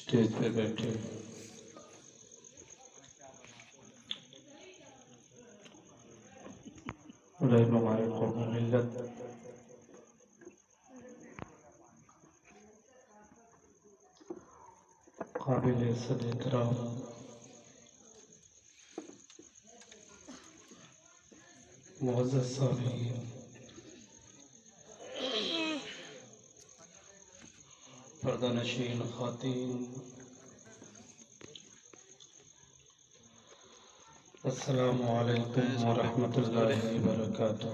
Stage پہ بیٹھے رہنمائے قوم و ملت قابل صد احترام معزز سامعین، پردہ نشین خواتین، السلام علیکم ورحمۃ اللہ وبرکاتہ۔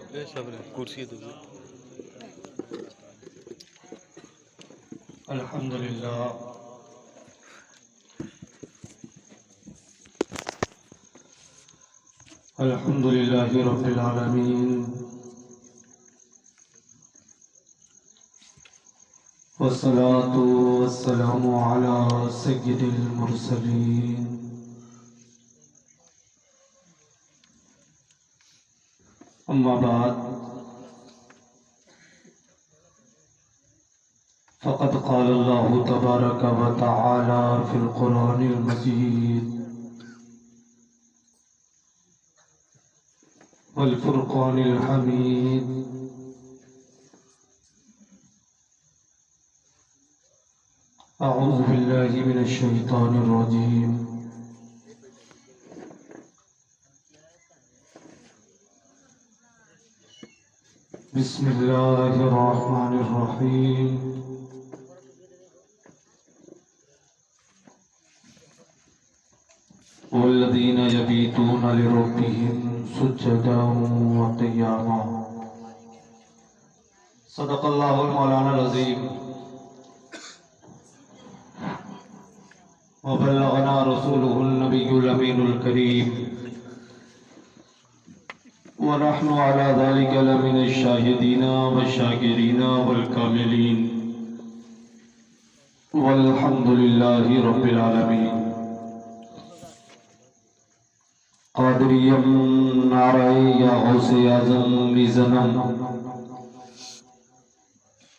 الحمدللہ الحمدللہ رب العالمین، والصلاة والسلام علی سید المرسلین، اما بعد فقد قال اللہ تبارک و تعالی فی القرآن المجید والفرقان الحمید، اعوذ باللہ من الشیطان الرجیم، بسم اللہ الرحمن الرحیم، والذین یبیتون لربہم سجدا وقیاما۔ صدق اللہ المولانا العظیم وبلغنا رسولہ النبی الامین الکریم، ونحن على ذلك لمن الشاہدین والشاکرین والکاملین، والحمد للہ رب العالمین۔ قادریم نعرہ یا غوث اعظم بزنم،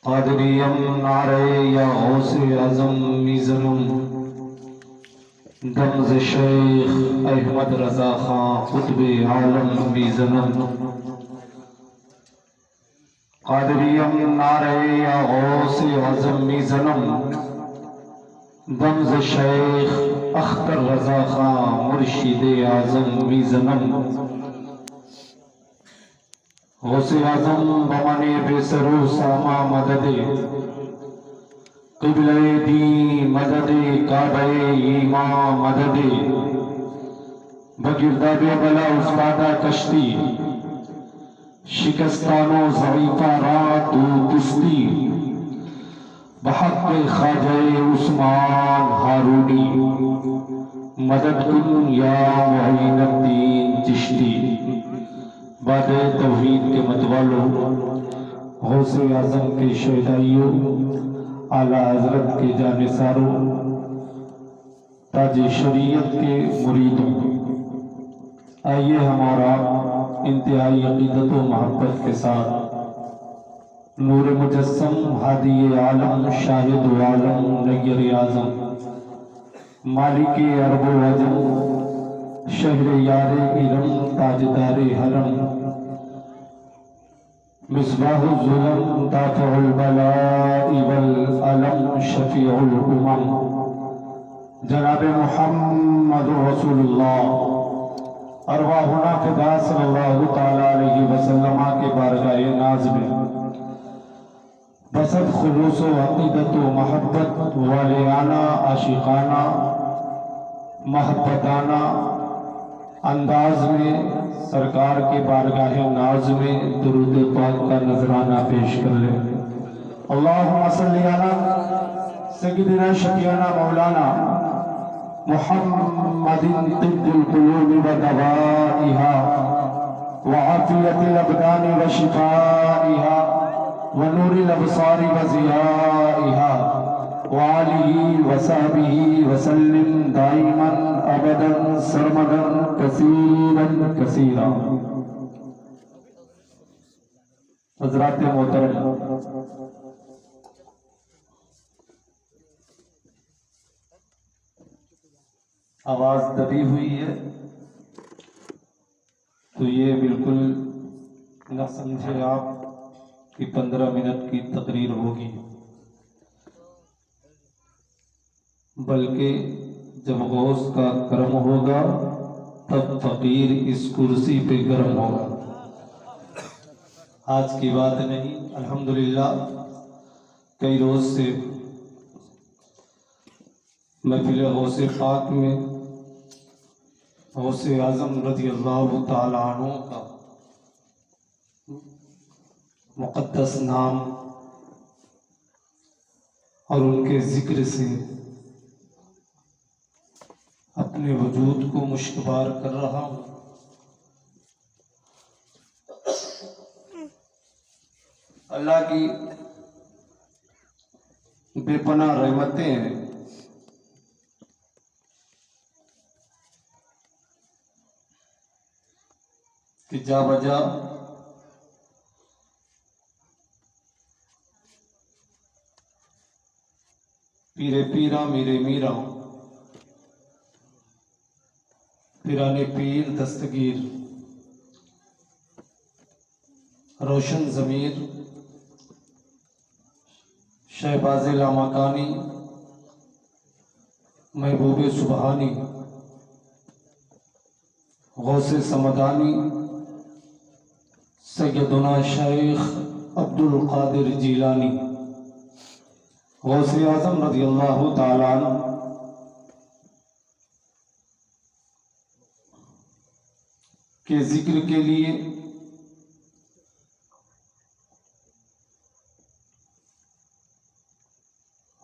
قادریم نعرہ یا غوث اعظم بزنم، دمز شیخ احمد رضا خان قطب عالم بزنم، قادریم نعرہ یا غوث اعظم بزنم، دمز شیخ اختر رضا خان مرشد اعظم بزنم، غوث اعظم بمانے بے سرو ساما مدد، قبلہ دین مدد، کعبہ ایمان مدد، بگرداب بلا افتادہ کشتی، شکستان و ضعیفہ رات و پستی، بحق خواجہ عثمان ہارونی، مدد کن یا معین الدین چشتی۔ بعد توحید کے متوالوں، غوث اعظم کے شہدائیوں، اعلیٰ حضرت کے جانثاروں، تاج شریعت کے مریدوں، آئیے ہمارا انتہائی عقیدت و محبت کے ساتھ نور مجسم ہادی عالم شاہد و عالم نیر اعظم مالک عرب و عجم شہر یار ارم تاجدار حرم مصباح الظلم دافع البلاء والعلم شفیع الامم جناب محمد رسول اللہ ارواحنا فدا صلی اللہ تعالیٰ علیہ وسلم کے بارگاہ ناز میں بسط خلوص و عقیدت و محبت والیانہ عاشقانہ محبتانہ انداز میں سرکار کے بارگاہ ناز میں درود پاک کا نذرانہ پیش کر لیں۔ اللہم صلی علی سیدنا شفیعنا مولانا محمد طب القلوب و دوائها وعافیت الابدان و شفائها ونور الابصار وضیائها وآلہ وصحبہ وسلم دائما ابدا سرمدا کثیرا کثیرا۔ حضرات محترم، آواز دبی ہوئی ہے تو یہ بالکل نہ سمجھے آپ کہ 15 منٹ کی تقریر ہوگی، بلکہ جب غوث کا کرم ہوگا تب فقیر اس کرسی پہ گرم ہوگا۔ آج کی بات نہیں، الحمدللہ کئی روز سے محفل غوث پاک میں غوث اعظم رضی اللہ تعالیٰ عنہ کا مقدس نام اور ان کے ذکر سے اپنے وجود کو مشکبار کر رہا ہوں۔ اللہ کی بے پناہ رحمتیں ہیں کہ جا بجا پیرے پیرا میرے میرا پیرانے پیر دستگیر روشن ضمیر شہباز لامکانی محبوب سبحانی غوث سمدانی سیدنا شیخ عبد القادر جیلانی غوث اعظم رضی اللہ تعالیٰ عنہ کے ذکر کے لیے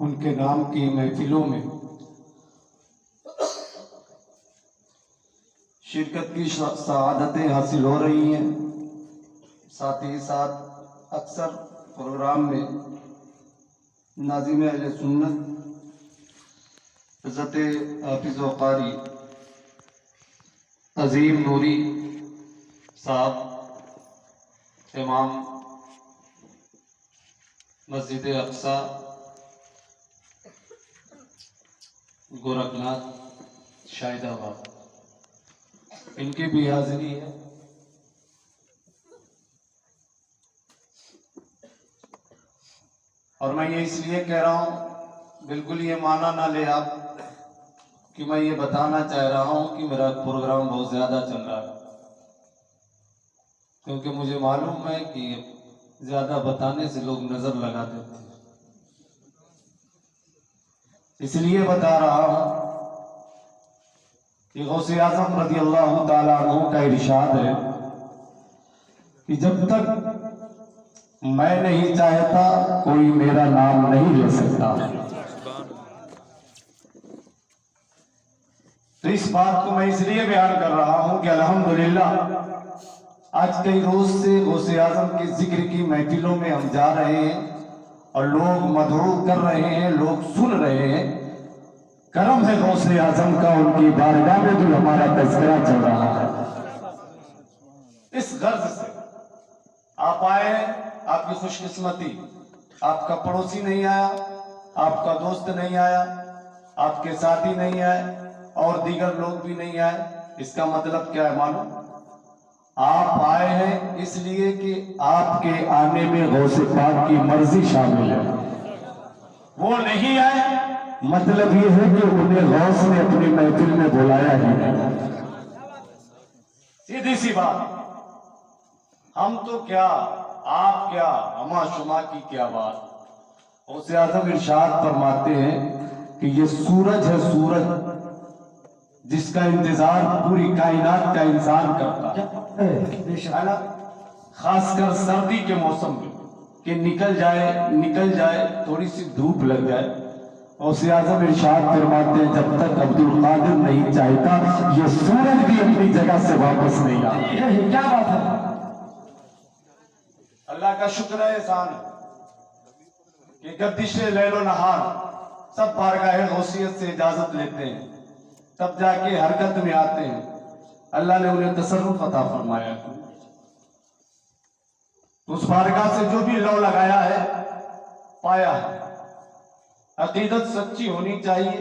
ان کے نام کی محفلوں میں شرکت کی سعادتیں حاصل ہو رہی ہیں، ساتھ ہی ساتھ اکثر پروگرام میں ناظم اہل سنت حضرت حافظ و قاری عظیم نوری صاحب امام مسجد اقصی گورکھناتھ شاہد آباد، ان کی بھی حاضری ہے۔ اور میں یہ اس لیے کہہ رہا ہوں، بالکل یہ معنی نہ لے آپ کہ میں یہ بتانا چاہ رہا ہوں کہ میرا پروگرام بہت زیادہ چل رہا ہے، کیونکہ مجھے معلوم ہے کہ زیادہ بتانے سے لوگ نظر لگا دیتے ہیں، اس لیے بتا رہا ہوں کہ غوث اعظم رضی اللہ تعالیٰ عنہ کا ارشاد ہے کہ جب تک میں نہیں چاہتا کوئی میرا نام نہیں لے سکتا۔ تو اس بات کو میں اس لیے بیان کر رہا ہوں کہ الحمدللہ آج کئی روز سے غوث اعظم کے ذکر کی محفلوں میں ہم جا رہے ہیں اور لوگ مدعو کر رہے ہیں، لوگ سن رہے ہیں۔ کرم ہے غوث اعظم کا، ان کی بارگاہ میں بھی ہمارا تذکرہ چل رہا ہے۔ اس غرض سے آپ آئے، آپ کی خوش قسمتی، آپ کا پڑوسی نہیں آیا، آپ کا دوست نہیں آیا، آپ کے ساتھی نہیں آئے اور دیگر لوگ بھی نہیں آئے۔ اس کا مطلب کیا ہے معلوم؟ آپ آئے ہیں اس لیے کہ آپ کے آنے میں غوث پاک کی مرضی شامل ہے۔ وہ نہیں آئے مطلب یہ ہے کہ انہیں غوث نے اپنی محفل میں بلایا ہی نہیں۔ سیدھی سی بات، ہم تو کیا، آپ کیا، ہما شما کی کیا بات۔ غوث اعظم ارشاد فرماتے ہیں کہ یہ سورج ہے، سورج جس کا انتظار پوری کائنات کا انسان کرتا ہے، خاص کر سردی کے موسم میں کہ نکل جائے تھوڑی سی دھوپ لگ جائے۔ غوث اعظم ارشاد فرماتے ہیں جب تک عبد القادر نہیں چاہتا یہ سورج بھی اپنی جگہ سے واپس نہیں آتا۔ کیا بات ہے، اللہ کا شکر ہے، احسان ہے کہ گردش لیل و نہار سب بارگاہ غوثیت سے اجازت لیتے ہیں، تب جا کے حرکت میں آتے ہیں۔ اللہ نے انہیں تصرف عطا فرمایا، اس بارگاہ سے جو بھی لو لگایا ہے پایا ہے۔ عقیدت سچی ہونی چاہیے،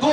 2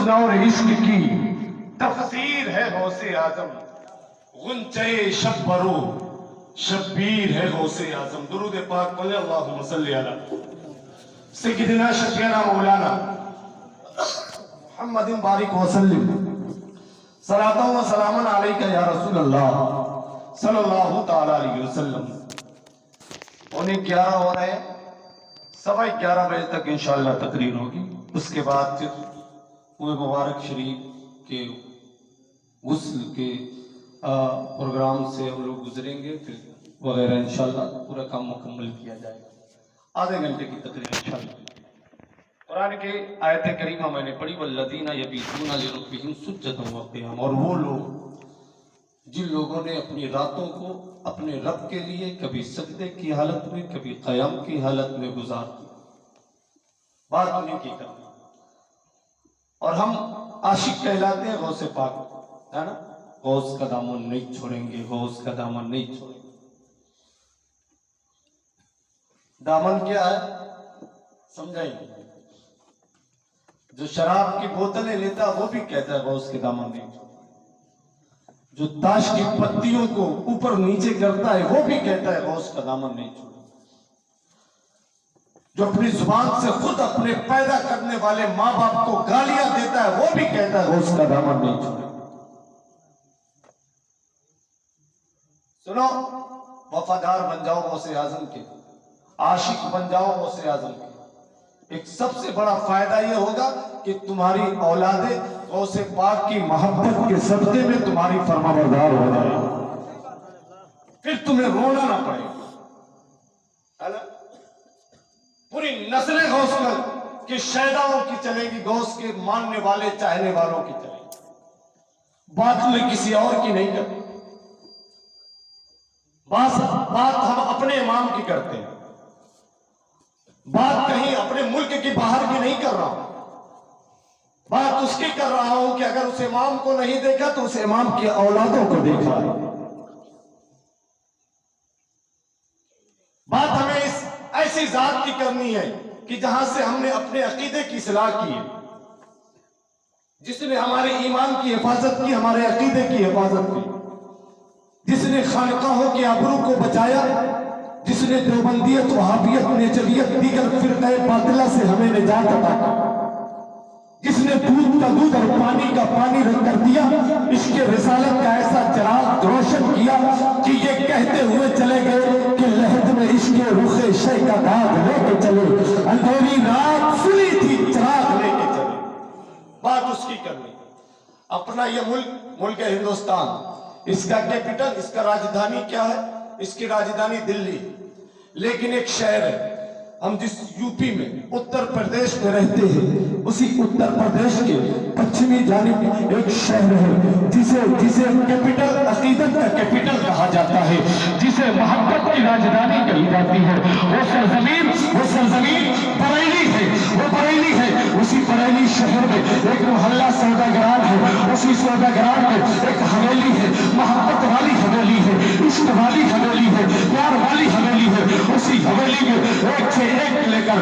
حسن اور عشق کی تفسیر ہے غوث اعظم، غنچے شب برو شبیر ہے غوث اعظم۔ درود پاک پڑھیں، اللہم صلی علی سیدنا شفیعنا مولانا محمد بارک وسلم، صلاۃ و سلام علیکہ یا رسول اللہ صلی اللہ تعالی علیہ وسلم۔ انہیں 11 ہو رہے ہیں، 11:15 بجے تک انشاءاللہ تقریر ہوگی۔ اس کے بعد پھر وہ مبارک شریف کے غسل کے پروگرام سے ہم لوگ گزریں گے، پھر وغیرہ انشاءاللہ پورا کام مکمل کیا جائے گا۔ آدھے گھنٹے کی تقریر انشاءاللہ۔ قرآن کی آیت کریمہ میں نے پڑھی، والذین یبیتون لربہم سجدا وقیاما، اور وہ لوگ جن لوگوں نے اپنی راتوں کو اپنے رب کے لیے کبھی سجدے کی حالت میں کبھی قیام کی حالت میں گزار دی۔ بات انہیں کی کرنا، اور ہم عاشق کہلاتے ہیں غوث پاک، ہے نا؟ غوث کا دامن نہیں چھوڑیں گے، غوث کا دامن نہیں چھوڑیں گے۔ دامن کیا ہے سمجھائیں گے؟ جو شراب کی بوتلیں لیتا ہے وہ بھی کہتا ہے غوث کے دامن نہیں چھوڑیں گے۔ جو تاش کی پتیوں کو اوپر نیچے کرتا ہے وہ بھی کہتا ہے غوث کا دامن نہیں چھوڑیں گے۔ جو اپنی زبان سے خود اپنے پیدا کرنے والے ماں باپ کو گالیاں دیتا ہے وہ بھی کہتا ہے غوث کا دامن نہیں چھوڑیں گے۔ سنو، وفادار بن جاؤ غوث اعظم کے، عاشق بن جاؤ غوث اعظم کے۔ ایک سب سے بڑا فائدہ یہ ہوگا کہ تمہاری اولادیں غوث پاک کی محبت کے صدقے میں تمہاری فرما بردار ہو جائے، پھر تمہیں رونا نہ پڑے گا۔ پوری نسلیں غوث کی شیداؤں کی چلے گی، غوث کے ماننے والے چاہنے والوں کی چلے گی، بات میں کسی اور کی نہیں کرتے۔ بات ہم اپنے امام کی کرتے ہیں، بات کہیں اپنے ملک کی باہر کی نہیں کر رہا ہوں، بات اس کی کر رہا ہوں کہ اگر اس امام کو نہیں دیکھا تو اس امام کی اولادوں کو دیکھا ہے۔ بات ہمیں اس ایسی ذات کی کرنی ہے کہ جہاں سے ہم نے اپنے عقیدے کی اصلاح کی ہے، جس نے ہمارے ایمان کی حفاظت کی، ہمارے عقیدے کی حفاظت کی، جس نے خانقاہوں کے آبرو کو بچایا، جس نے دیوبندیت، وہابیت، نیچریت، دیگر فرقہ باطلہ سے ہمیں نجات عطا کی، جس نے دودھ کا دودھ اور پانی کا پانی رنگ کر دیا، عشق رسالت کا ایسا چراغ روشن کیا کہ یہ کہتے ہوئے چلے گئے کہ لحد میں عشق رخ شے کا داغ لے کے چلے، اندھیری رات سلی تھی چراغ لے کے چلے۔ بات اس کی کرنی۔ اپنا یہ ملک ہے ہندوستان، اس کا کیپٹل، اس کا راجدھانی کیا ہے؟ اس کی راجدھانی دلی، لیکن ایک شہر ہے، ہم جس یو پی میں اتر پردیش میں رہتے ہیں، اسی اتر پردیش کے پچھمی جانب ایک شہر ہے جسے کیپٹل، عقیدت کا کیپٹل کہا جاتا ہے، جسے محبت کی راجدھانی کہی جاتی ہے۔ وہ سرزمین بریلی ہے، وہ بریلی ہے۔ اسی بریلی شہر میں ایک محلہ سوداگران ہے، اسی سوداگران میں ایک حویلی ہے، محبت والی حویلی ہے، عشق والی حویلی ہے، پیار والی حویلی ہے۔ اسی حویلی میں ایک سے ایک لے کر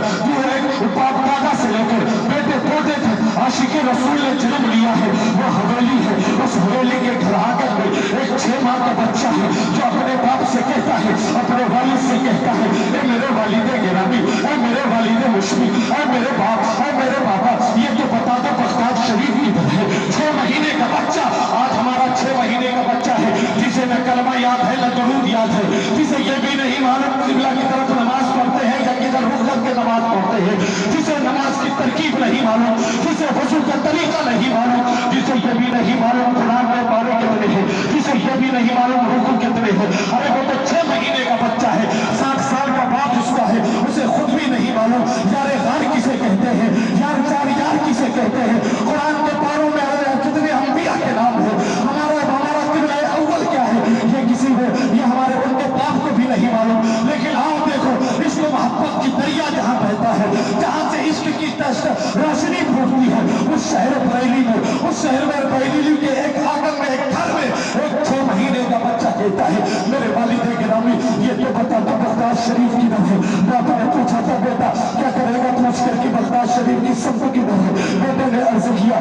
باپ دادا سے لے کر بیٹے پوتے تک عاشق رسول نے جنم لیا ہے، وہ حویلی ہے۔ اس حویلی کے گھر آنگن میں ایک 6 ماہ کا بچہ ہے جو اپنے باپ سے کہتا ہے، اپنے والد سے کہتا ہے، اے میرے والد گرامی، اے میرے والد مشفق، اے میرے باپ، اے میرے بابا، یہ تو بتا دو بغداد شریف کی طرح ہے۔ 6 مہینے کا بچہ، آج ہمارا 6 مہینے کا بچہ ہے جسے نہ کلمہ یاد ہے نہ درود یاد ہے، جسے یہ بھی نہیں معلوم قبلہ کی طرف نماز پڑھتے ہیں یا کدھر رخ کر کے نماز پڑھتے ہیں، جسے نماز کی ترکیب نہیں معلوم، جسے وضو کا طریقہ نہیں معلوم، جسے یہ بھی نہیں معلوم قرآن میں پارے کتنے ہیں، جسے یہ بھی نہیں معلوم رکوع کتنے ہیں۔ ارے وہ تو 6 مہینے کا بچہ ہے، 60 سال کا باپ اس کا ہے، اسے خود بھی نہیں معلوم یار غار کسے کہتے ہیں، یار چار یار کسے کہتے ہیں۔ قرآن کے پاروں میں کتنے انبیاء کے نام ہیں، ہمارا قبلہ اول کیا ہے یہ کسی کو، یہ ہمارے ان کے باپ کو بھی نہیں معلوم۔ لیکن آؤ دیکھو، عشق و محبت کی دریا جہاں بہتا ہے، جہاں سے عشق کی روشنی پھوٹتی ہے، اس شہر بریلی میں، اس شہر میں بریلی کے ایک آنگن میں، ایک گھر میں ایک 6 مہینے کا بچہ کہتا ہے، میرے والد گرامی یہ تو بتا دو بغداد شریف کی طرف ہے۔ باپ نے پوچھا تھا بیٹا کیا کرے گا، پوچھ کر کے بغداد شریف کی سمت کی طرف ہے۔ بیٹے نے عرض کیا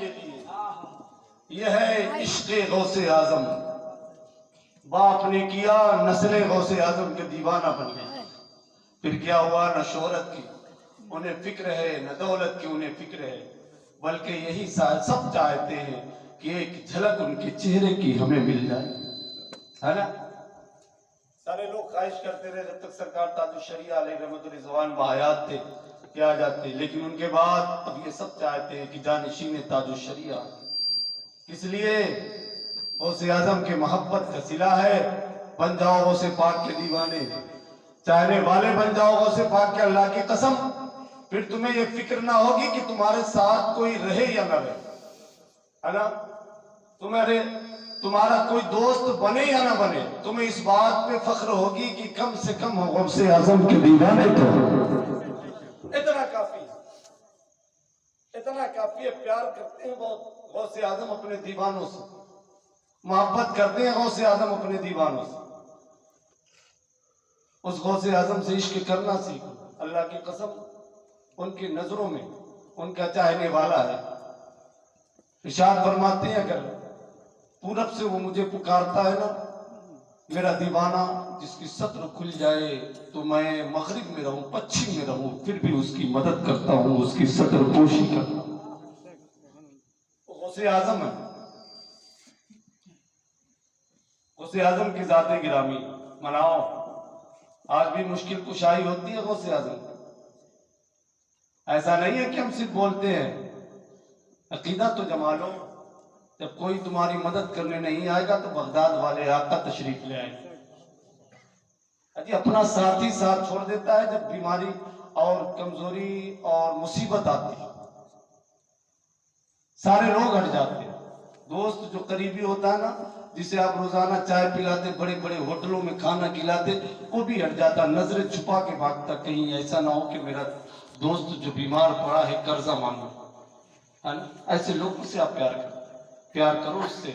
کے لیے. یہ ہے عشق غوث اعظم. باپ نے کیا, نسل غوث اعظم کے دیوانہ بن گئی. پھر کیا ہوا؟ نہ شہرت کی انہیں فکر ہے, نہ دولت کی انہیں فکر ہے, بلکہ یہی سب چاہتے ہیں کہ ایک جھلک ان کے چہرے کی ہمیں مل جائے, ہے نا. سارے لوگ خواہش کرتے رہے جب تک سرکار تاج الشریعہ علیہ رحمت الرضوان بحیات تھے کیا جاتے, لیکن ان کے بعد اب یہ سب چاہتے ہیں کہ جانشین تاج الشریعہ. اس لیے غوث اعظم کے محبت کا صلہ ہے. بن جاؤ غوث پاک کے دیوانے, چاہنے والے بن جاؤ غوث پاک کے, اللہ کی قسم. پھر تمہیں یہ فکر نہ ہوگی کہ تمہارے ساتھ کوئی رہے یا نہ رہے, ہے نا. تمہارا کوئی دوست بنے یا نہ بنے, تمہیں اس بات پہ فخر ہوگی کہ کم سے کم غوث اعظم کے دیوانے تو. اتنا کافی ہے, اتنا کافی ہے. پیار کرتے ہیں بہت غوث اعظم اپنے دیوانوں سے, محبت کرتے ہیں غوث اعظم اپنے دیوانوں سے. اس غوث اعظم سے عشق کرنا سیکھو. اللہ کی قسم ان کی نظروں میں ان کا چاہنے والا ہے. ارشاد فرماتے ہیں اگر پورب سے وہ مجھے پکارتا ہے نا, میرا دیوانہ جس کی سطر کھل جائے تو میں مغرب میں رہوں, پچھم میں رہوں, پھر بھی اس کی مدد کرتا ہوں, اس کی سطر پوشی کرتا ہوں. غوث اعظم ہے. غوث اعظم کی ذات گرامی مناؤ. آج بھی مشکل کشائی ہوتی ہے غوث اعظم. ایسا نہیں ہے کہ ہم صرف بولتے ہیں, عقیدہ تو جما لو. جب کوئی تمہاری مدد کرنے نہیں آئے گا تو بغداد والے آقا تشریف لے آئے. اپنا ساتھی ساتھ چھوڑ دیتا ہے جب بیماری اور کمزوری اور مصیبت آتی ہے. سارے لوگ ہٹ جاتے ہیں. دوست جو قریبی ہوتا ہے نا, جسے آپ روزانہ چائے پلاتے, بڑے بڑے ہوٹلوں میں کھانا کھلاتے, وہ بھی ہٹ جاتا, نظریں چھپا کے بھاگتا, کہیں ایسا نہ ہو کہ میرا دوست جو بیمار پڑا ہے قرضہ مانگو. ایسے لوگوں سے آپ پیار کرو, اس سے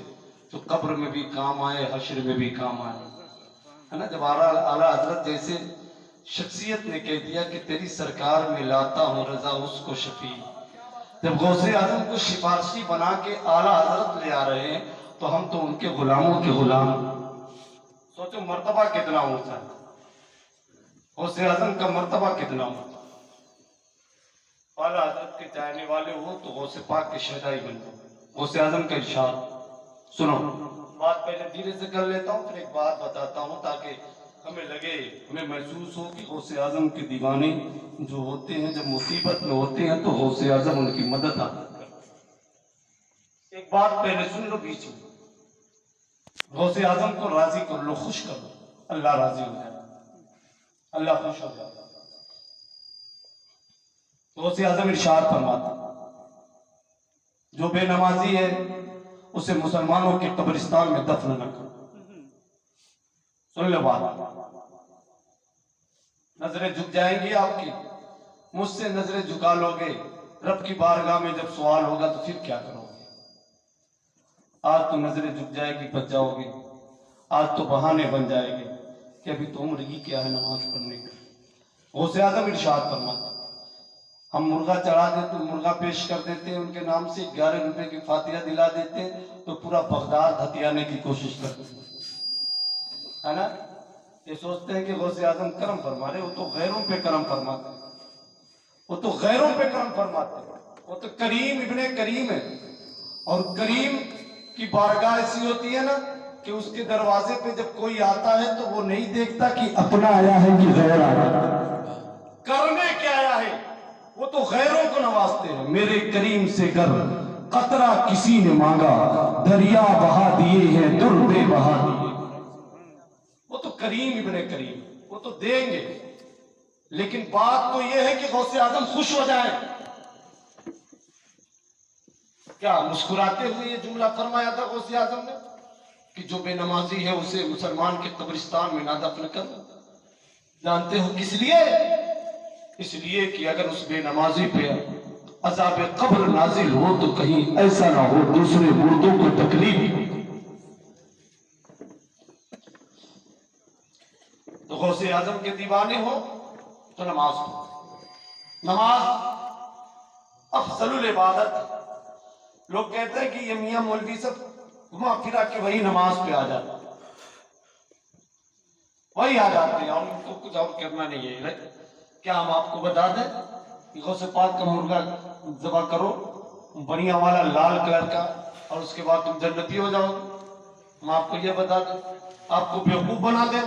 تو قبر میں بھی کام آئے, حشر میں بھی کام آئے, ہے نا. جب اعلیٰ حضرت جیسے شخصیت نے کہہ دیا کہ تیری سرکار میں لاتا ہوں رضا اس کو شفیع, جب غوث اعظم کو سفارشی بنا کے اعلیٰ حضرت لے آ رہے ہیں تو ہم تو ان کے غلاموں کے غلام. سوچو مرتبہ کتنا اونچا ہے, غوث اعظم کا مرتبہ کتنا اونچا. اعلیٰ حضرت کے چاہنے والے ہو تو غوث پاک کے شہدائی بن جاؤ. غوث اعظم کا ارشاد سنو. بات پہلے دھیرے سے کر لیتا ہوں, پھر ایک بات بتاتا ہوں تاکہ ہمیں لگے, ہمیں محسوس ہو کہ غوث اعظم کے دیوانے جو ہوتے ہیں جب مصیبت میں ہوتے ہیں تو غوث اعظم ان کی مدد آتی ہے. ایک بات پہلے سن لو بیچ میں. غوث اعظم کو راضی کر لو, خوش کر لو, اللہ راضی ہو جائے, اللہ خوش ہو جائے. غوث اعظم ارشاد فرماتا جو بے نمازی ہے اسے مسلمانوں کے قبرستان میں دفن نہ کرو. سن لو بات, نظریں جھک جائیں گی آپ کی, مجھ سے نظریں جھکا لو گے, رب کی بارگاہ میں جب سوال ہوگا تو پھر کیا کرو گے. آج تو نظریں جھک جائے گی, بچ جاؤ گے. آج تو بہانے بن جائے گے کہ ابھی تو عمر ہی کیا ہے نماز پڑھنے کی. غوث اعظم ارشاد فرماتے ہم مرغا چڑھا دیتے, مرغا پیش کر دیتے ہیں ان کے نام سے, 11 روپے کی فاتحہ دلا دیتے ہیں تو پورا بغداد ہتھیانے کی کوشش کرتے ہیں, ہے نا. یہ سوچتے ہیں کہ غوث اعظم کرم فرما رہے, وہ تو غیروں پہ کرم فرماتے ہیں, وہ تو غیروں پہ کرم فرماتے ہیں. وہ تو کریم ابن کریم ہے, اور کریم کی بارگاہ ایسی ہوتی ہے نا کہ اس کے دروازے پہ جب کوئی آتا ہے تو وہ نہیں دیکھتا کہ اپنا آیا ہے کہ غیر آیا کرنے کیا آیا ہے, وہ تو غیروں کو نوازتے ہیں. میرے کریم سے گر قطرہ کسی نے مانگا, دریا بہا دیے ہیں در بے بہا دیے. وہ تو کریم ابن کریم, وہ تو دیں گے, لیکن بات تو یہ ہے کہ غوث اعظم خوش ہو جائے. کیا مسکراتے ہوئے یہ جملہ فرمایا تھا غوث اعظم نے کہ جو بے نمازی ہے اسے مسلمان کے قبرستان میں نہ دفن کر. جانتے ہو کس لیے؟ اس لیے کہ اگر اس بے نمازی پہ عذاب قبر نازل ہو تو کہیں ایسا نہ ہو دوسرے مردوں کو تکلیف. تو غوث اعظم کے دیوانے ہو تو نماز پڑھو. نماز افضل العبادت, لوگ کہتے ہیں کہ یہ میاں مولوی سب گھما پھرا کے وہی نماز پہ آ جاتے ہیں، وہی آ جاتے ہیں، اور ان کو کچھ اور کرنا نہیں ہے۔ کیا ہم آپ کو بتا دیں کہ غوث پاک کا مرغا ذبح کرو بڑھیا والا لال کلر کا، اور اس کے بعد تم جنتی ہو جاؤ گے؟ ہم آپ کو یہ بتا دیں، آپ کو بیوقوف بنا دیں،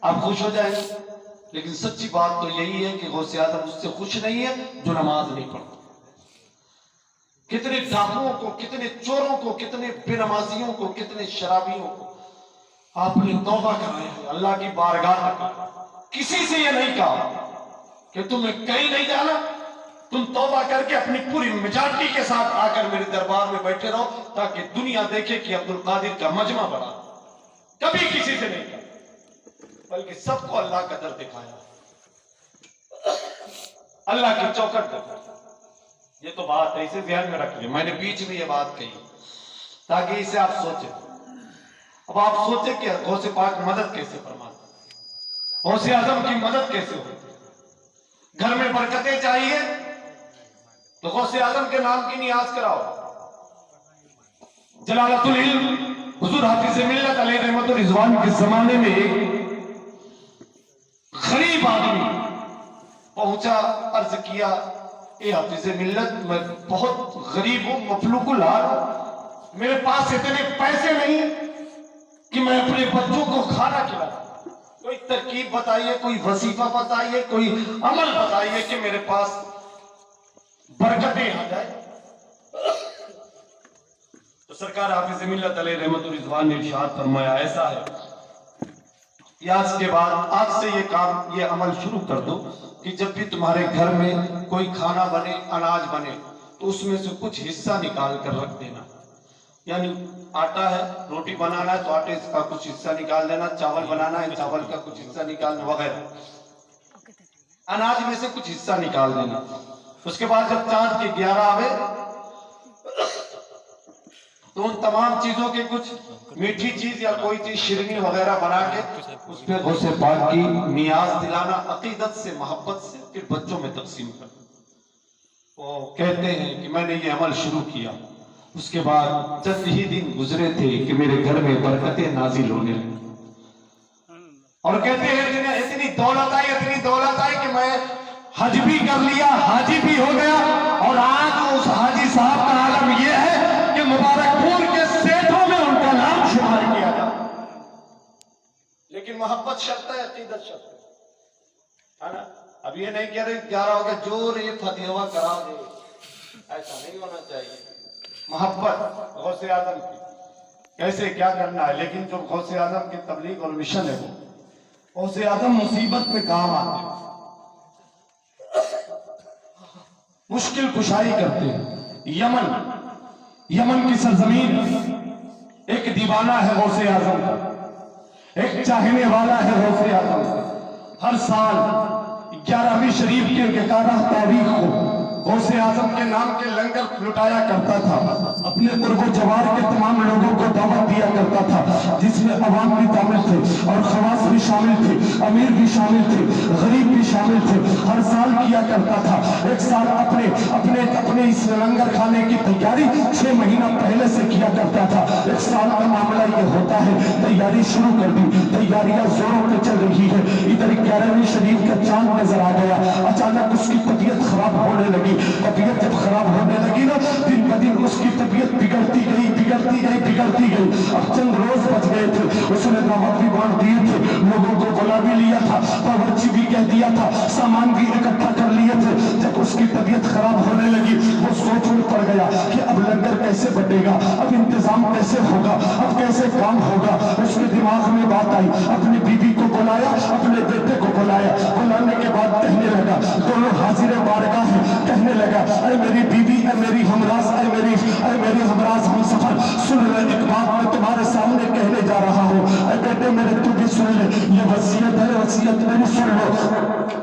آپ خوش ہو جائیں گے؟ لیکن سچی بات تو یہی ہے کہ غوث اعظم اس سے خوش نہیں ہے جو نماز نہیں پڑھتا۔ کتنے ڈاکوؤں کو، کتنے چوروں کو، کتنے بے نمازیوں کو، کتنے شرابیوں کو آپ نے توبہ کرایا ہے اللہ کی بارگاہ تک۔ کسی سے یہ نہیں کہا کہ تمہیں کہیں نہیں جانا، تم توبہ کر کے اپنی پوری میجارٹی کے ساتھ آ کر میرے دربار میں بیٹھے رہو تاکہ دنیا دیکھے کہ عبد القادر کا مجمع بڑا۔ کبھی کسی سے نہیں کہا، بلکہ سب کو اللہ کا در دکھایا، اللہ کی چوکھٹ دکھائی۔ یہ تو بات ہے، اسے ذہن میں رکھ لیں، میں نے بیچ میں یہ بات کہی تاکہ اسے آپ سوچیں۔ اب آپ سوچیں کہ غوث پاک مدد کیسے فرماتے، غوث اعظم کی مدد کیسے ہوتی۔ گھر میں برکتیں چاہیے تو غوث اعظم کے نام کی نیاز کراؤ۔ جلالت العلم حضور حافظ ملت علیہ رحمت الرضوان کے زمانے میں ایک غریب آدمی پہنچا، عرض کیا اے حافظ ملت میں بہت غریب ہوں، مفلوق الحال، میرے پاس اتنے پیسے نہیں کہ میں اپنے بچوں کو کھانا کھلاؤں، کوئی ترکیب بتائیے، کوئی وظیفہ بتائیے، کوئی عمل بتائیے کہ میرے پاس برکتیں آ جائیں۔ تو سرکار حافظ ملت علیہ رحمت الرضوان نے ارشاد فرمایا ایسا ہے کہ آج کے بعد، آج سے یہ کام، یہ عمل شروع کر دو کہ جب بھی تمہارے گھر میں کوئی کھانا بنے، اناج بنے، تو اس میں سے کچھ حصہ نکال کر رکھ دینا۔ یعنی آٹا ہے، روٹی بنانا ہے تو آٹے کا کچھ حصہ نکال دینا، چاول بنانا ہے چاول کا کچھ حصہ نکالنا، وغیرہ اناج میں سے کچھ حصہ نکال دینا۔ اس کے بعد جب چاند کے 11 آوے تو ان تمام چیزوں کے کچھ میٹھی چیز یا کوئی چیز شیرنی وغیرہ بنا کے اس پہ غوث پاک کی نیاز دلانا، عقیدت سے، محبت سے، پھر بچوں میں تقسیم کرنا۔ وہ کہتے ہیں کہ میں نے یہ عمل شروع کیا، اس کے بعد چند ہی دن گزرے تھے کہ میرے گھر میں برکتیں نازل ہونے لگی، اور کہتے ہیں اتنی دولت آئی کہ میں حج بھی کر لیا، حاجی بھی ہو گیا، اور آج اس حاجی صاحب کا عالم یہ ہے کہ مبارک پور کے سیٹوں میں ان کا نام شمار کیا جاتا۔ لیکن محبت شرط ہے، عقیدت شرط ہے نا۔ اب یہ نہیں کہہ رہے 11 ہو گیا جو رے فتح کرا دے، ایسا نہیں ہونا چاہیے۔ محبت غوث اعظم کی کیسے کیا کرنا ہے، لیکن جو غوث اعظم کی تبلیغ اور مشن ہے، وہ غوث اعظم مصیبت میں کام آتے ہیں، مشکل کشائی کرتے ہیں۔ یمن کی سرزمین ایک دیوانہ ہے غوث اعظم کا، ایک چاہنے والا ہے غوث اعظم کا۔ ہر سال 11ویں شریف کے 11 تاریخ کو غوث اعظم کے نام کے لنگر لٹایا کرتا تھا، اپنے قرب و جوار کے تمام لوگوں کو دعوت دیا کرتا تھا، جس میں عوام بھی شامل تھے اور خواص بھی شامل تھے، امیر بھی شامل تھے، غریب بھی شامل تھے۔ ہر سال کیا کرتا تھا۔ ایک سال اپنے اس لنگر کھانے کی تیاری 6 مہینہ پہلے سے کیا کرتا تھا۔ ایک سال کا معاملہ یہ ہوتا ہے، تیاری شروع کر دی، تیاریاں زوروں پہ چل رہی ہے۔ ادھر 11ویں شریف کا چاند نظر آ گیا، اچانک اس کی طبیعت خراب ہونے لگی۔ طبیعت جب خراب ہونے لگی نا، دن بدن اس کی طبیعت بگڑتی گئی۔ اب چند روز بچ گئے تھے، اس نے دعوت بھی بانٹ دیے تھے، لوگوں کو بلا بھی لیا تھا، باورچی بھی کہہ دیا تھا، سامان بھی اکٹھا کر لیے تھے۔ جب اس کی طبیعت خراب ہونے لگی، وہ سوچ میں پڑ گیا کہ اب لنگر کیسے بٹے گا، اب انتظام کیسے ہوگا، اب کیسے کام ہوگا۔ اس کے دماغ میں بات آئی، اپنی بیوی کو بلایا، اپنے بیٹے کو بلایا۔ بلانے کے بعد کہنے لگا، دونوں حاضر بارگاہ ہیں، کہنے لگا اے میری بیوی، اے میری ہمراز، اے میری ہمراز ہم سفر، سن لے ایک بات میں تمہارے سامنے کہنے جا رہا ہوں۔ اے بیٹے میرے تو بھی سن لے، یہ وصیت ہے، وصیت میری سن لو۔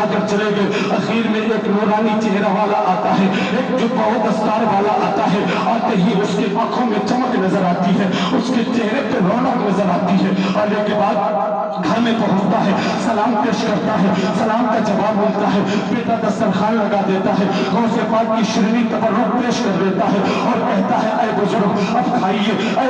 دکھا کر چلے گئے. اخیر میں ایک نورانی چہرہ والا آتا ہے, ایک جو بہت دستار والا آتا ہے. آتے ہی اس کی آنکھوں میں چمک نظر آتی ہے, اس کے چہرے پہ رونق نظر آتی ہے. آنے کے بعد گھر میں پہنچتا ہے, سلام پیش کرتا ہے, سلام کا جواب ملتا ہے. بیٹا دسترخوان لگا دیتا ہے, غوث پاک کی شیرینی تبرک پیش کر دیتا ہے اور کہتا ہے اے بزرگ اب کھائیے, اے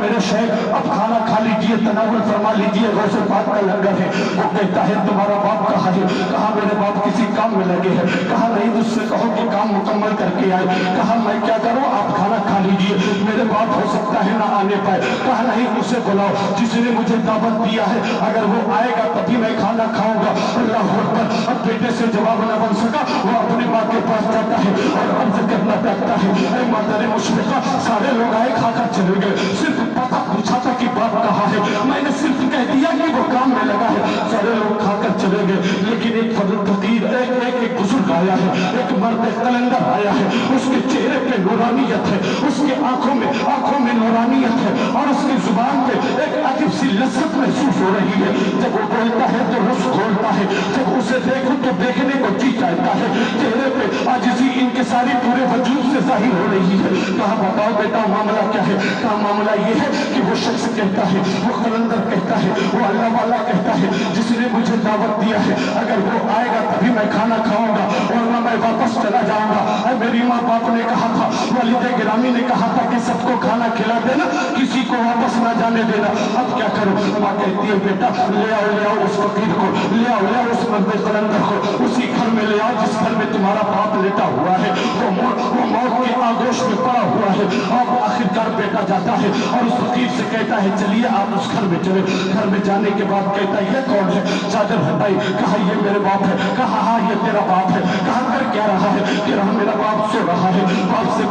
میرے شیخ اب کھانا کھا لیجیے, تناول فرما لیجیے, غوث پاک کا لنگر ہے. وہ کہتا ہے تمہارا باپ کہاں ہے؟ کہا میرے باپ کسی کام میں لگے ہیں. کہا نہیں, مجھ سے کہو کہ کام مکمل کر کے آئے. کہا میں کیا کروں, آپ کھانا کھا لیجیے, میرے باپ ہو سکتا ہے نہ آنے پائے. کہا نہیں, اسے بلاؤ جس نے مجھے دعوت دیا ہے, اگر وہ آئے گا تبھی میں کھانا کھاؤں گا. اللہ اکبر. اب بیٹے سے جواب نہ بن سکا, وہ اپنی ماں کے پاس جاتا ہے اور عرض کرنا لگتا ہے اے مادر مشرقہ, سارے لوگ آئے کھا کر چلے گئے, صرف پتہ پوچھا تھا کہ باپ کہاں ہے, میں نے صرف کہہ دیا کہ وہ کام میں لگا ہے. سارے لوگ کھا کر چلے گئے, لیکن ایک فقیر ایک بزرگ آیا ہے, ایک مرد قلندر آیا ہے. اس کے چہرے پہ نورانیت ہے, اس کے آنکھوں میں نورانیت ہے, اور اس کی زبان پہ ایک عجیب سی لذت محسوس ہو رہی ہے. جب وہ بولتا ہے تو رس کھولتا ہے, جب اسے دیکھو تو دیکھنے کو جی چاہتا ہے. چہرے پہ عاجزی انکساری پورے وجود سے ظاہر ہو رہی ہے. کہا بتاؤ بیٹا معاملہ کیا ہے؟ کہا معاملہ یہ ہے کہ وہ شخص کہتا ہے, وہ قلندر کہتا ہے, وہ اللہ والا کہتا ہے جس نے مجھے دعوت دیا ہے, اگر وہ آئے گا تبھی میں کھانا کھاؤں گا ورنہ میں واپس چلا جاؤں گا. میری ماں باپ نے کہا تھا, والد گرامی نے کہا تھا کہ سب کو کھانا کھلا دینا, کسی کو واپس نہ جانے دینا. اب کیا کروں؟ ماں کہتی ہے بیٹا لے آؤ اس فقیر کو, لے آؤ اس مرد قلندر کو, اسی گھر میں لے آؤ جس گھر میں تمہارا باپ لیٹا ہوا ہے, وہ موت کے آغوش میں پڑا ہوا ہے. اب آخرکار بیٹا جاتا ہے اور اس فقیر سے کہتا ہے چلیے آپ اس گھر میں چلے. گھر میں جانے کے بعد کہتا ہے یہ کون ہے؟ چادر ہٹائی. کہا یہ میرے باپ ہے. کہا ہاں یہ تیرا باپ ہے. کہا کر کیا رہا ہے؟ کہ رہا میرا باپ سو رہا ہے. باپ سے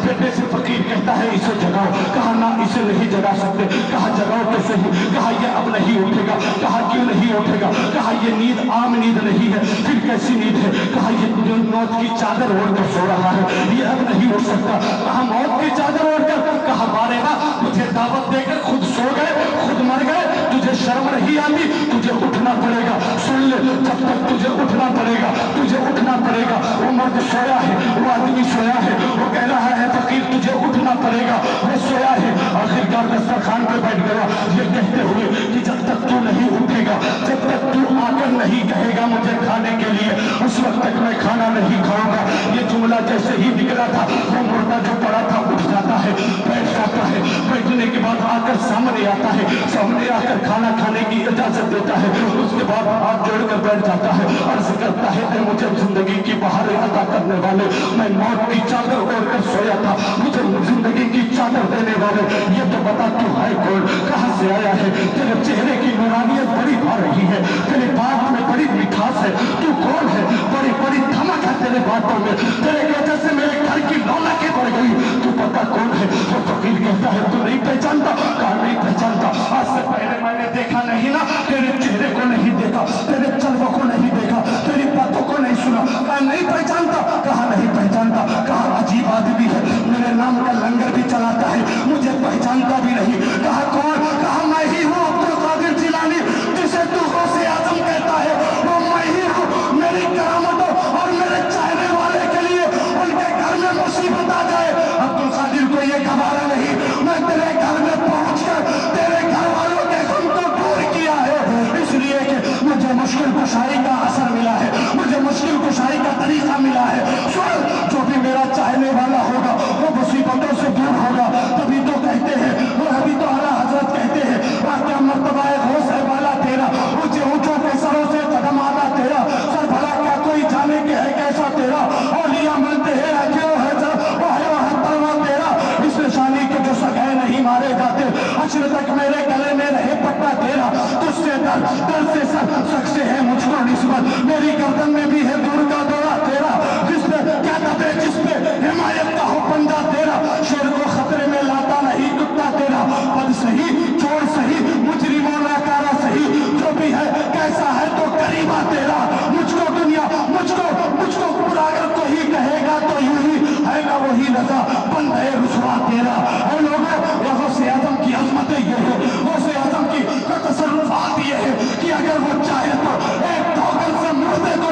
بیٹے سے فقیر کہتا ہے اسے جگاؤ. کہا نہ اسے نہیں جگا سکتے. کہا جگاؤ کیسے ہی؟ کہا یہ اب نہیں اٹھے گا. کہا کیوں نہیں اٹھے گا؟ کہا یہ نیند عام نیند نہیں ہے. پھر کیسی نیند ہے؟ کہا یہ موت کی چادر اوڑھ کر سو رہا ہے, یہ اب نہیں اٹھ سکتا. کہا موت کی چادر اوڑھ کر؟ کہا بارے گا تجھے دعوت دے کر خود سو گئے, خود مر گئے, تجھے شرم نہیں آتی؟ تجھے اٹھنا پڑے گا. سن لے, جب تک تجھے اٹھنا پڑے گا, تجھے اٹھنا پڑے گا. وہ مرد سویا ہے, وہ آدمی سویا ہے, وہ کہہ رہا ہے فقیر تجھے اٹھنا پڑے گا, وہ سویا ہے. آخرکار دسترخوان پہ بیٹھ گیا یہ کہتے ہوئے کہ جب تک تو نہیں اٹھے گا, جب تک تو آ کر نہیں کہے گا مجھے کھانے کے لیے, اس وقت تک میں کھانا نہیں کھاؤں گا. یہ جملہ جیسے ہی نکلا تھا, وہ مردہ جو پڑا تھا اٹھ جاتا ہے, بیٹھ جاتا ہے. بیٹھنے کے بعد آ کر سامنے آتا ہے, سامنے آ کر کھانا کھانے کی اجازت دیتا ہے. اس کے بعد ہاتھ جوڑ کر بیٹھ جاتا ہے, عرض کرتا ہے اے مجھے زندگی کی بہاریں عطا کرنے والے, میں موت کی چادر اوڑھ کر سویا تھا, مجھے زندگی کی چادر دینے والے, یہ تو بتا تو ہے کون, کہاں سے آیا ہے؟ تیرے چہرے کی نورانیت بڑی آ رہی ہے, تیرے بات میں بڑی مٹھاس ہے, تو کون ہے؟ بڑی بڑی دھمک ہے تیرے باتوں میں, تیرے وجہ سے میرے گھر کی رونقیں بڑھ گئی, تو پتا کون ہے؟ وہ فقیر کہتا ہے تو نہیں پہچانتا؟ کہا نہیں پہچانتا. آج سے پہلے میں نے دیکھا نہیں نا, تیرے چہرے کو نہیں دیکھا, تیرے چلوں کو نہیں دیکھا, تیری باتوں کو نہیں سنا. کہا نہیں پہچانتا؟ کہا نہیں پہچانتا. کہا عجیب آدمی ہے, میرے نام کا لنگر بھی چلاتا ہے, مجھے پہچانتا بھی نہیں. کہا کون؟ کہا میں ہی ہوں عبد القادر جیلانی, جسے تو غوث اعظم کہتا ہے, وہ میں ہی ہوں. میری کرامتوں اور میرے چاہنے والے کے لیے ان کے گھر میں مصیبت آ جائے, عبد القادر کو یہ گوارا نہیں, میں تیرے گھر میں پہنچ کر تیرے گھر والوں کے غم کو دور کیا ہے, اس لیے کہ مجھے مشکل کشائی کا اثر ملا ہے, مجھے مشکل کشائی کا طریقہ ملا ہے. سن, جو بھی میرا چاہنے والا ہوگا وہ مصیبتوں سے دور ہوگا. تبھی تو کہتے ہیں, وہ ابھی تو اعلیٰ حضرت کہتے ہیں, کیا مرتبہ ہے غوث ہے والا تیرا, اونچے اونچوں کے سروں سے قدم آنا تیرا, سر بھلا کیا کوئی جانے کے ہے کیسا تیرا, اولیاء ملتے ہیں کیوں ہے سر وہ ہے تلوا تیرا, اس نشانی کے جو سگائے نہیں مارے جاتے, حشر تک میرے گلے میں رہے پٹا تیرا, تجھ سے در سے سر سے ہے مجھ کو نسبت, میری گردن میں بھی ہے دور کا دورہ تیرا, جس پہ کیا دبے جس پہ حمایت کا ہو بندہ تیرا, شیر کو خطرے میں لاتا نہیں کتا تیرا, بد سہی چور سہی مجرموں ناکارہ سہی, جو بھی ہے کیسا ہے تو قریبا تیرا, مجھ کو دنیا مجھ کو برا اگر کوئی کہے گا تو یوں ہی ہے گا وہی رضا, بند ہے رسوا تیرا. اے لوگوں, غوث اعظم کی عظمت یہ ہے, غوث اعظم کی تصرفات یہ ہے کہ اگر وہ چاہے تو ایک ٹھوکر سے مردے کو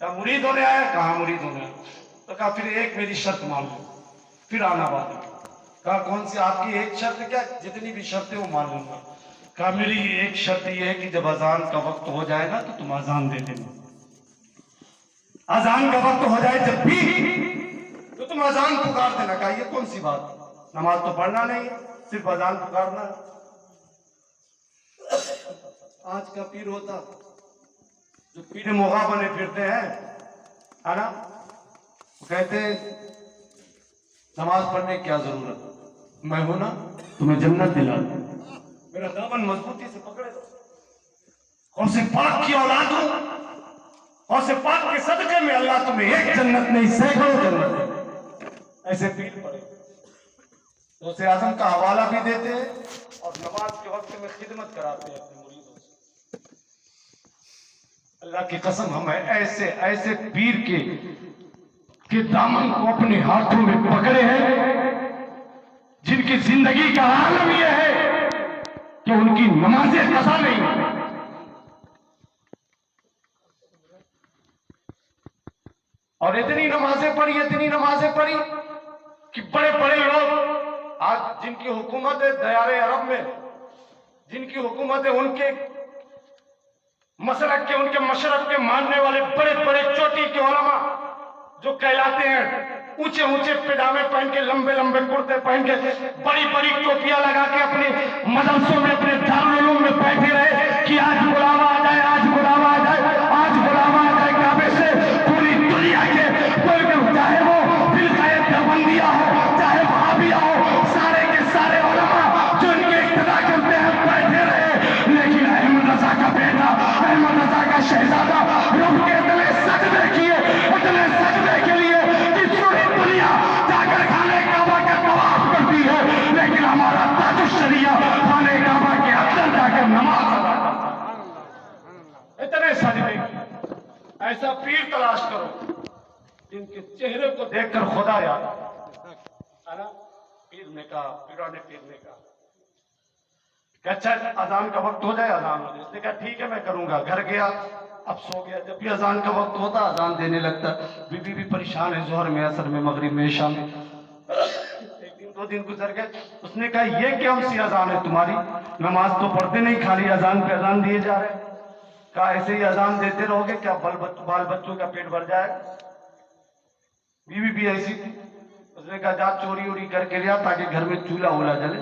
کہا مرید ہونے آیا؟ کہاں مرید ہونے آیا؟ تو کہا پھر ایک میری شرط مان لو، پھر آنا بعد میں۔ کہا کون سی آپ کی ایک شرط؟ کیا جتنی بھی شرطیں وہ مان لوں گا۔ کہا میری ایک شرط یہ ہے کہ جب اذان کا وقت ہو جائے گا تو تم اذان دے دینا، اذان کا وقت ہو جائے جب بھی تو تم اذان پکار دینا۔ کہا یہ کون سی بات، نماز تو پڑھنا نہیں ہے، صرف اذان پکارنا ہے۔ آج کا پیر ہوتا جو پیر مغا بنے پھرتے ہیں ہے نا، وہ کہتے ہیں نماز پڑھنے کی کیا ضرورت، میں ہوں نا تمہیں جنت دلا دوں، میرا دامن مضبوطی سے پکڑے دو، کون سے پاک کی اولاد ہوں، کون سے پاک کے صدقے میں اللہ تمہیں ایک جنت نہیں سینکڑوں جنت دے۔ ایسے پیر پڑے غوث اعظم کا حوالہ بھی دیتے ہیں اور نماز کے وقت میں خدمت کراتے ہیں اپنے مریدوں سے۔ اللہ کی قسم ہم ایسے ایسے پیر کے دامن کو اپنے ہاتھوں میں پکڑے ہیں جن کی زندگی کا عالم یہ ہے کہ ان کی نمازیں قضا نہیں، اور اتنی نمازیں پڑھی کہ بڑے بڑے لوگ آج جن کی حکومت ہے دیار عرب میں، جن کی حکومت ہے ان کے مسلک کے، ان کے مشرق کے ماننے والے بڑے بڑے چوٹی کے علماء جو کہلاتے ہیں، اونچے اونچے پیجامے پہن کے، لمبے لمبے کرتے پہن کے، بڑی بڑی ٹوپیاں لگا کے اپنے مدرسوں میں، اپنے دارالعلوم میں بیٹھے رہے کہ آج بلاوا آ جائے، آج بلاوا آ جائے، آج بلاوا آ جائے کعبے سے پوری دنیا کے کوئی بھی، چاہے وہ فرقہ دیوبندیہ ہو، چاہے وہابیہ ہو، سارے کے سارے علماء جو ان کے اقتدا کرتے ہیں بیٹھے رہے، لیکن احمد رضا کا بیٹا، احمد رضا کا شہزادہ رب کے اتنے سجدے کیے، اتنے سجدے کے لیے کہ پوری دنیا جا کر خانے کعبہ کا طواف کرتی ہے، لیکن ہمارا تاج الشریعہ خانے کعبہ کے اندر جا کر نماز ادا کرتا ہے۔ اتنے سجدے کیے۔ ایسا پیر تلاش کرو جن کے چہرے کو دیکھ کر خدا یاد ہے نا۔ پیر نے کہا، پیرانے پیر نے کہا کہ اچھا اذان کا وقت ہو جائے، اذان ہو جائے۔ اس نے کہا ٹھیک ہے میں کروں گا۔ گھر گیا، اب سو گیا۔ جب بھی اذان کا وقت ہوتا اذان دینے لگتا، بی بی بھی پریشان ہے، ظہر میں، عصر میں، مغرب میں، عشاء میں۔ ایک دن 2 دن گزر گئے۔ اس نے کہا یہ کون سی اذان ہے تمہاری، نماز تو پڑھتے نہیں، خالی اذان پہ اذان دیے جا رہے۔ کہا ایسے ہی اذان دیتے رہو گے کیا بال بچوں کا پیٹ بھر جائے؟ بیوی بھی ایسی تھی۔ اس نے کہا جا چوری ووری کر کے لیا تاکہ گھر میں چولہا وولہا جلے۔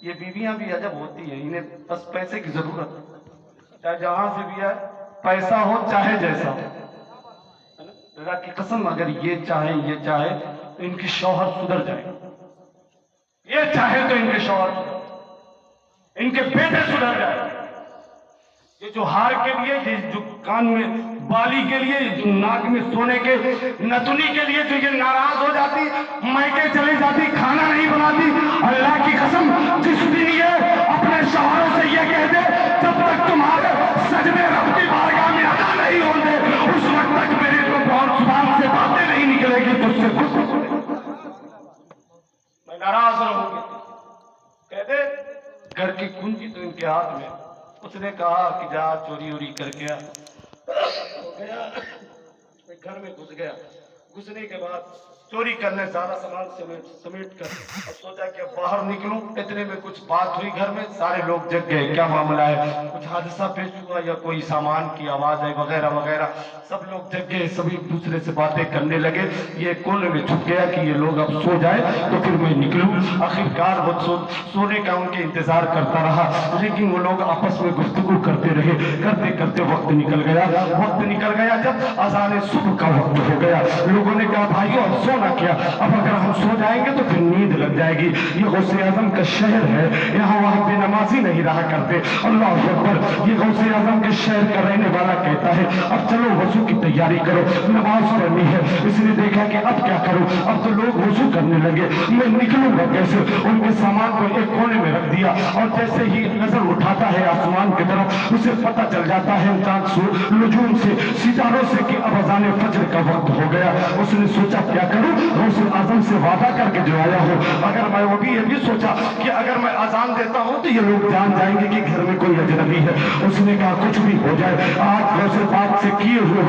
یہ بیویاں بھی عجب ہوتی ہیں، انہیں بس پیسے کی ضرورت ہے، چاہے جہاں سے بھی آئے، پیسہ ہو چاہے جیسا ہو۔ اللہ کی قسم اگر یہ چاہے تو ان کی شوہر سدھر جائے، یہ چاہے تو ان کے شوہر سدھر جائے، ان کے بیٹے سدھر جائے۔ یہ جو ہار کے لیے، یہ جو کان میں بالی کے لیے، جو ناک میں سونے کے نتنی کے لیے جو یہ ناراض ہو جاتی، مائکے چلی جاتی، کھانا نہیں بناتی، اللہ کی قسم جس دن یہ اپنے شوہروں سے یہ کہہ دے جب تک تمہارے سجدے رب کی بارگاہ میں ادا نہیں ہوتے اس وقت تک میرے کو بہت زبان سے باتیں نہیں نکلے گی، تجھ سے کچھ میں ناراض رہوں گی۔ کہہ دے گھر کی کنجی تو ان کے ہاتھ میں۔ اس نے کہا کہ جا چوری ووری کر کے گیا، گھر میں گھس گیا۔ گھسنے کے بعد چوری کرنے سارا سامان سمیٹ کر اب سوچا کہ اب باہر نکلوں۔ اتنے میں کچھ بات ہوئی گھر میں، سارے لوگ جگ گئے، کیا معاملہ ہے، کچھ حادثہ پیش ہوا یا کوئی سامان کی آواز ہے وغیرہ وغیرہ۔ سب لوگ جگ گئے، سب ایک دوسرے سے باتیں کرنے لگے۔ یہ کونے میں چھپ گیا کہ یہ لوگ اب سو جائے تو پھر میں نکلوں۔ آخرکار وہ سونے کا ان کے انتظار کرتا رہا، لیکن وہ لوگ آپس میں گفتگو کرتے رہے، کرتے کرتے وقت نکل گیا۔ جب اذان صبح کا وقت ہو گیا، لوگوں نے کہا بھائیو اب سونا کیا، اب اگر ہم سو جائیں گے تو پھر نیند لگ جائے گی۔ یہ غوث اعظم کا شہر ہے، یہاں وہاں بے نمازی نہیں رہا کرتے۔ اللہ اکبر، یہ غوث اعظم کے شہر کا رہنے والا کہتا ہے اب چلو وضو کی تیاری کرو، نماز پڑھنی ہے۔ اس نے دیکھا کہ اب کیا کروں، اب تو لوگ وضو کرنے لگے، میں نکلوں گا کیسے؟ ان کے سامان کو ایک کونے میں رکھ دیا، اور جیسے ہی نظر اٹھاتا ہے آسمان کی طرف اسے پتہ چل جاتا ہے چاند نجوم سے، ستاروں سے کہ اب اذان فجر کا وقت ہو گیا۔ اس نے سوچا کیا کروں، غوث اعظم سے وعدہ کر کے جو آیا ہوں، اگر میں وہ بھی یہ بھی سوچا کہ اگر میں اذان دیتا ہوں تو یہ لوگ جان جائیں گے کہ گھر میں کوئی اجنبی ہے۔ اس نے کہا کچھ بھی ہو جائے آج غوث پاک سے کیے ہوئے